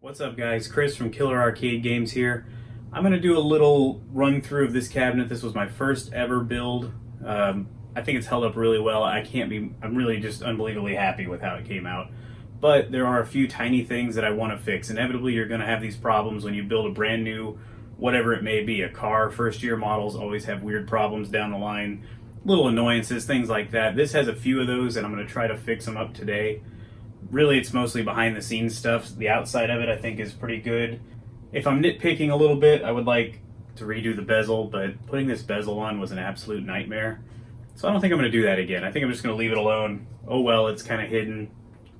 What's up guys, Chris from Killer Arcade Games here. I'm going to do a little run through of this cabinet. This was my first ever build. I think it's held up really well. I'm really just unbelievably happy with how it came out. But there are a few tiny things that I want to fix. Inevitably you're going to have these problems when you build a brand new, whatever it may be, a car. First year models always have weird problems down the line, little annoyances, things like that. This has a few of those and I'm going to try to fix them up today. Really, it's mostly behind the scenes stuff. The outside of it, I think, is pretty good. If I'm nitpicking a little bit, I would like to redo the bezel, but putting this bezel on was an absolute nightmare. So I don't think I'm going to do that again. I think I'm just going to leave it alone. Oh well, it's kind of hidden.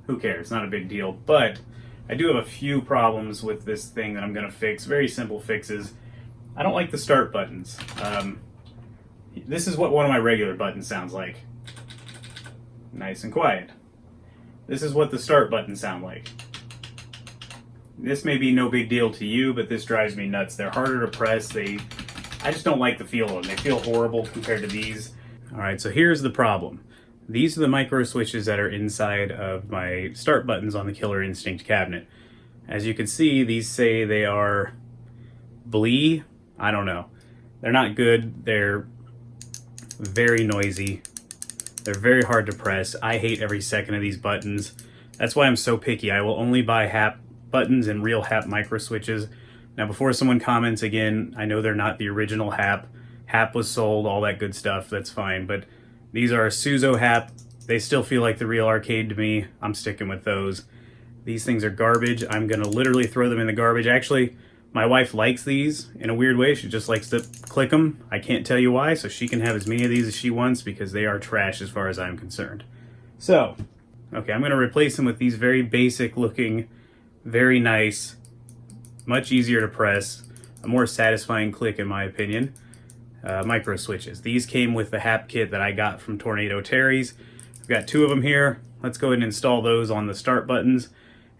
Who cares? It's not a big deal. But I do have a few problems with this thing that I'm going to fix. Very simple fixes. I don't like the start buttons. This is what one of my regular buttons sounds like. Nice and quiet. This is what the start buttons sound like. This may be no big deal to you, but this drives me nuts. They're harder to press. I just don't like the feel of them. They feel horrible compared to these. All right, so here's the problem. These are the micro switches that are inside of my start buttons on the Killer Instinct cabinet. As you can see, these say they are Blee. I don't know. They're not good. They're very noisy. They're very hard to press. I hate every second of these buttons. That's why I'm so picky. I will only buy HAPP buttons and real HAPP micro switches. Now, before someone comments again, I know they're not the original HAPP. HAPP was sold, all that good stuff, that's fine. But these are a Suzo HAPP. They still feel like the real arcade to me. I'm sticking with those. These things are garbage. I'm gonna literally throw them in the garbage. Actually, my wife likes these in a weird way. She just likes to click them. I can't tell you why, so she can have as many of these as she wants because they are trash as far as I'm concerned. So, okay, I'm gonna replace them with these very basic looking, very nice, much easier to press, a more satisfying click in my opinion, micro switches. These came with the HAPP kit that I got from Tornado Terry's. I've got two of them here. Let's go ahead and install those on the start buttons.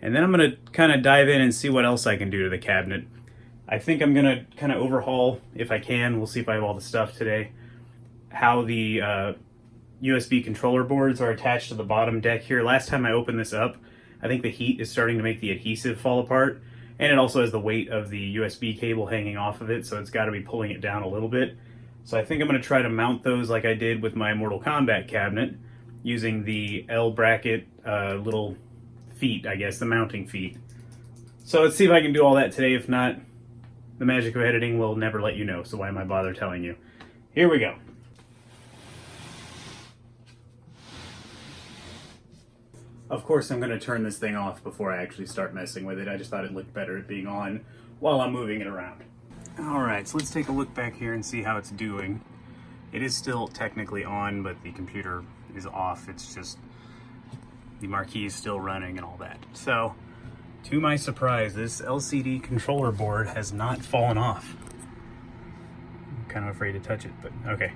And then I'm gonna kind of dive in and see what else I can do to the cabinet. I think I'm gonna kind of overhaul, if I can, we'll see if I have all the stuff today, how the USB controller boards are attached to the bottom deck here. Last time I opened this up, I think the heat is starting to make the adhesive fall apart, and it also has the weight of the USB cable hanging off of it, so it's gotta be pulling it down a little bit. So I think I'm gonna try to mount those like I did with my Mortal Kombat cabinet, using the L bracket little feet, I guess, the mounting feet. So let's see if I can do all that today. If not, the magic of editing will never let you know, so why am I bother telling you? Here we go. Of course, I'm going to turn this thing off before I actually start messing with it. I just thought it looked better at being on while I'm moving it around. Alright, so let's take a look back here and see how it's doing. It is still technically on, but the computer is off. It's just the marquee is still running and all that. So, to my surprise, this LCD controller board has not fallen off. I'm kind of afraid to touch it, but okay.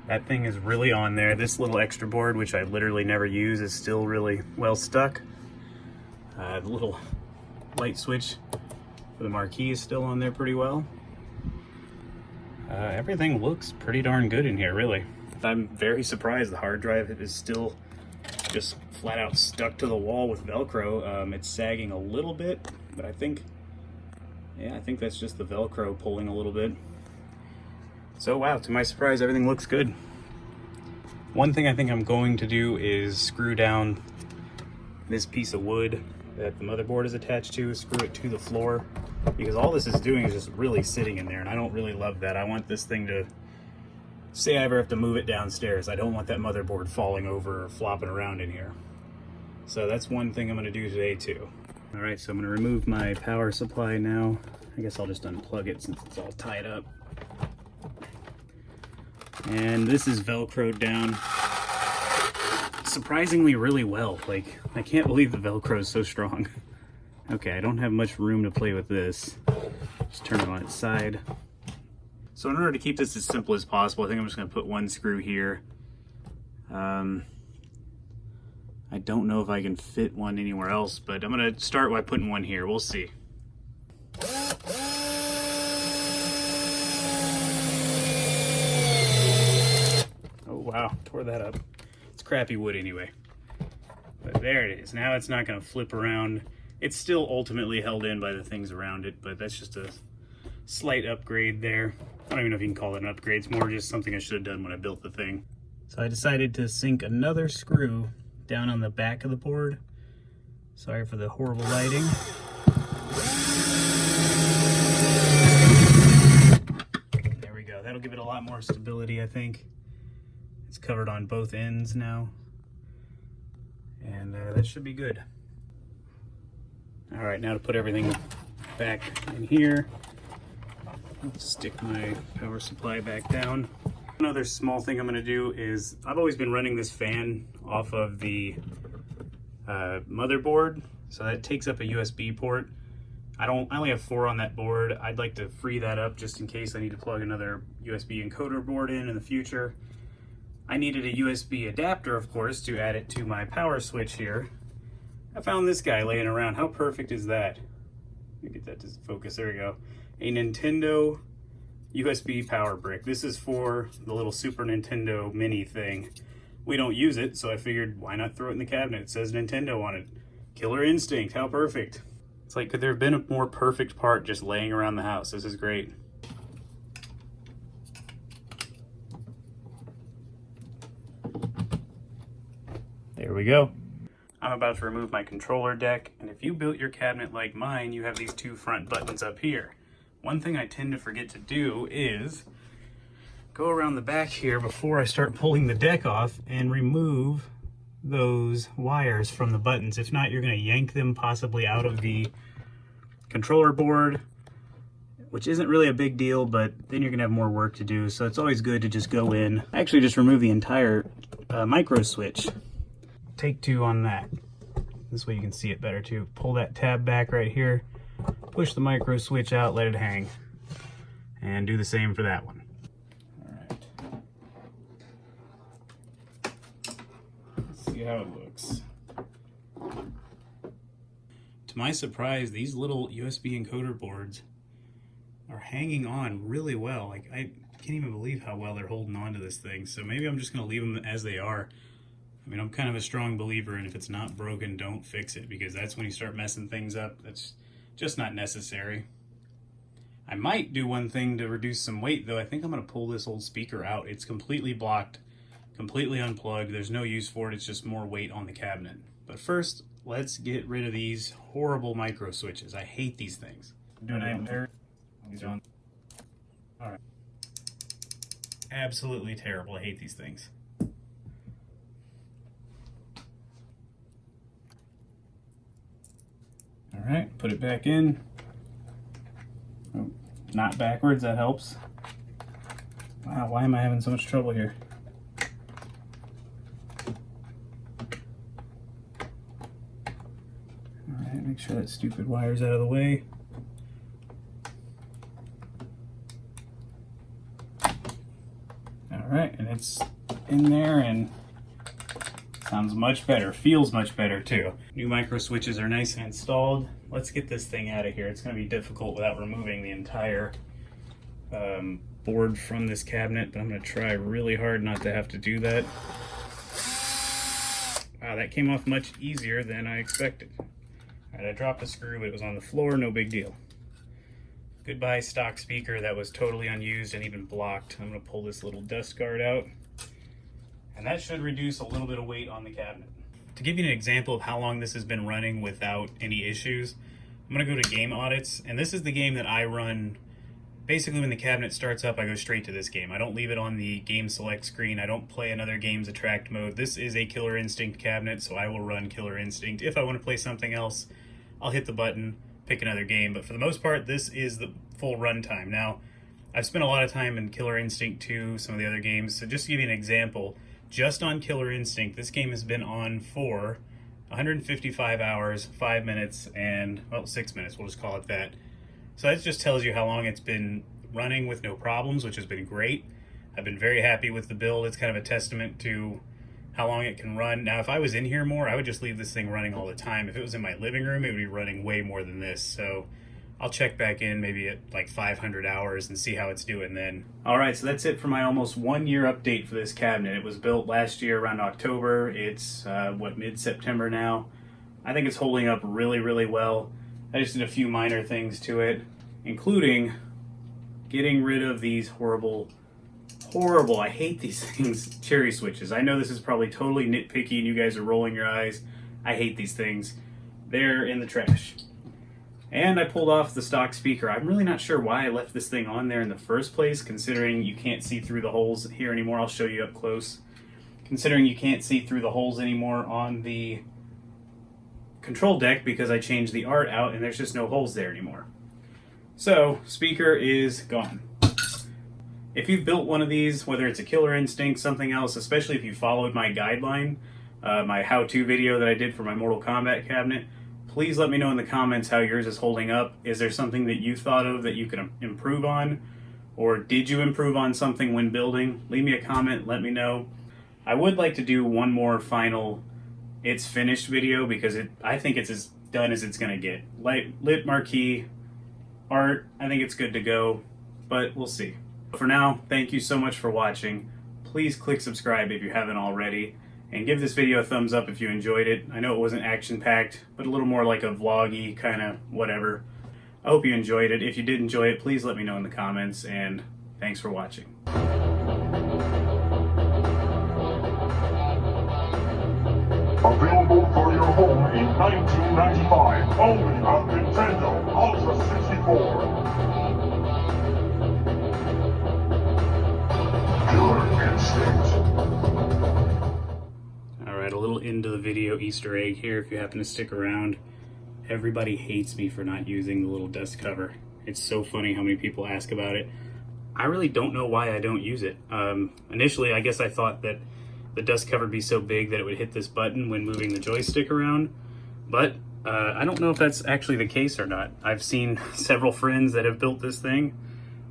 That thing is really on there. This little extra board, which I literally never use, is still really well stuck. The little light switch for the marquee is still on there pretty well. Everything looks pretty darn good in here, really. I'm very surprised the hard drive is still just flat out stuck to the wall with Velcro. It's sagging a little bit, but I think that's just the Velcro pulling a little bit. So wow, to my surprise, everything looks good. One thing I think I'm going to do is screw down this piece of wood that the motherboard is attached to, screw it to the floor, because all this is doing is just really sitting in there, and I don't really love that. I want this thing to, say I ever have to move it downstairs, I don't want that motherboard falling over or flopping around in here. So that's one thing I'm going to do today too. Alright, so I'm going to remove my power supply now. I guess I'll just unplug it since it's all tied up. And this is Velcroed down surprisingly really well. Like, I can't believe the Velcro is so strong. Okay, I don't have much room to play with this. Just turn it on its side. So in order to keep this as simple as possible, I think I'm just going to put one screw here. I don't know if I can fit one anywhere else, but I'm going to start by putting one here. We'll see. Oh wow, tore that up. It's crappy wood anyway. But there it is. Now it's not going to flip around It's still ultimately held in by the things around it, but that's just a slight upgrade there. I don't even know if you can call it an upgrade. It's more just something I should have done when I built the thing. So I decided to sink another screw down on the back of the board. Sorry for the horrible lighting. There we go. That'll give it a lot more stability, I think. It's covered on both ends now. And that should be good. All right, now to put everything back in here. Let's stick my power supply back down. Another small thing I'm gonna do is, I've always been running this fan off of the motherboard, so that takes up a USB port. I only have 4 on that board. I'd like to free that up just in case I need to plug another USB encoder board in the future. I needed a USB adapter, of course, to add it to my power switch here. I found this guy laying around. How perfect is that? Let me get that to focus. There we go. A Nintendo USB power brick. This is for the little Super Nintendo mini thing. We don't use it, so I figured why not throw it in the cabinet? It says Nintendo on it. Killer Instinct. How perfect. It's like, could there have been a more perfect part just laying around the house? This is great. There we go. I'm about to remove my controller deck, and if you built your cabinet like mine, you have these 2 front buttons up here. One thing I tend to forget to do is go around the back here before I start pulling the deck off and remove those wires from the buttons. If not, you're going to yank them possibly out of the controller board, which isn't really a big deal, but then you're going to have more work to do. So it's always good to just go in. Actually, just remove the entire micro switch. Take 2 on that. This way you can see it better too. Pull that tab back right here, push the micro switch out, let it hang, and do the same for that one. All right. Let's see how it looks. To my surprise, these little USB encoder boards are hanging on really well. Like, I can't even believe how well they're holding on to this thing. So maybe I'm just gonna leave them as they are. I mean, I'm kind of a strong believer in if it's not broken, don't fix it, because that's when you start messing things up. That's just not necessary. I might do one thing to reduce some weight, though. I think I'm going to pull this old speaker out. It's completely blocked, completely unplugged. There's no use for it. It's just more weight on the cabinet. But first, let's get rid of these horrible micro switches. I hate these things. Doing it. All right. Absolutely terrible. I hate these things. All right, put it back in. Oh, not backwards, that helps. Wow, why am I having so much trouble here? All right, make sure that stupid wire's out of the way. All right, and it's in there and sounds much better, feels much better too. New micro switches are nice and installed. Let's get this thing out of here. It's gonna be difficult without removing the entire board from this cabinet, but I'm gonna try really hard not to have to do that. Wow, that came off much easier than I expected. All right, I dropped a screw, but it was on the floor, no big deal. Goodbye stock speaker that was totally unused and even blocked. I'm gonna pull this little dust guard out. And that should reduce a little bit of weight on the cabinet. To give you an example of how long this has been running without any issues, I'm gonna go to game audits, and this is the game that I run. Basically, when the cabinet starts up, I go straight to this game. I don't leave it on the game select screen. I don't play another game's attract mode. This is a Killer Instinct cabinet, so I will run Killer Instinct. If I want to play something else, I'll hit the button, pick another game. But for the most part, this is the full runtime. Now, I've spent a lot of time in Killer Instinct 2, some of the other games. So just to give you an example, just on Killer Instinct, this game has been on for 155 hours, 5 minutes, and, well, 6 minutes, we'll just call it that. So that just tells you how long it's been running with no problems, which has been great. I've been very happy with the build. It's kind of a testament to how long it can run. Now, if I was in here more, I would just leave this thing running all the time. If it was in my living room, it would be running way more than this. So I'll check back in maybe at like 500 hours and see how it's doing then. All right, so that's it for my almost 1 year update for this cabinet. It was built last year around October. It's mid-September now. I think it's holding up really well. I just did a few minor things to it, including getting rid of these horrible, I hate these things, cherry switches. I know this is probably totally nitpicky and you guys are rolling your eyes. I hate these things. They're in the trash. And I pulled off the stock speaker. I'm really not sure why I left this thing on there in the first place, considering you can't see through the holes here anymore. I'll show you up close. Considering you can't see through the holes anymore on the control deck because I changed the art out and there's just no holes there anymore. So, speaker is gone. If you've built one of these, whether it's a Killer Instinct, something else, especially if you followed my guideline, my how-to video that I did for my Mortal Kombat cabinet, please let me know in the comments how yours is holding up. Is there something that you thought of that you could improve on? Or did you improve on something when building? Leave me a comment, let me know. I would like to do one more final it's finished video because I think it's as done as it's gonna get. Lit marquee, art, I think it's good to go, but we'll see. For now, thank you so much for watching. Please click subscribe if you haven't already. And give this video a thumbs up if you enjoyed it. I know it wasn't action-packed, but a little more like a vloggy kind of whatever. I hope you enjoyed it. If you did enjoy it, please let me know in the comments, and thanks for watching. Available for your home in 1995, only on Nintendo Ultra 64. Killer Instinct. Alright, a little into the video Easter egg here if you happen to stick around. Everybody hates me for not using the little dust cover. It's so funny how many people ask about it. I really don't know why I don't use it. Initially, I guess I thought that the dust cover would be so big that it would hit this button when moving the joystick around, but I don't know if that's actually the case or not. I've seen several friends that have built this thing,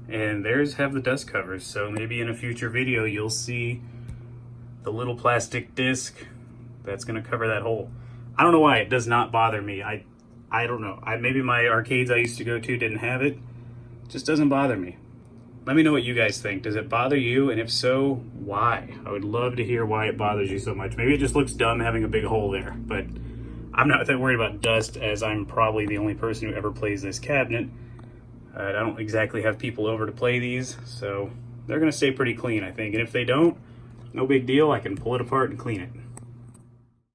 and theirs have the dust covers, so maybe in a future video you'll see the little plastic disc that's going to cover that hole. I don't know why it does not bother me. I don't know. Maybe my arcades I used to go to didn't have it. It just doesn't bother me. Let me know what you guys think. Does it bother you? And if so, why? I would love to hear why it bothers you so much. Maybe it just looks dumb having a big hole there, but I'm not that worried about dust, as I'm probably the only person who ever plays this cabinet. I don't exactly have people over to play these, so they're going to stay pretty clean, I think. And if they don't, no big deal. I can pull it apart and clean it.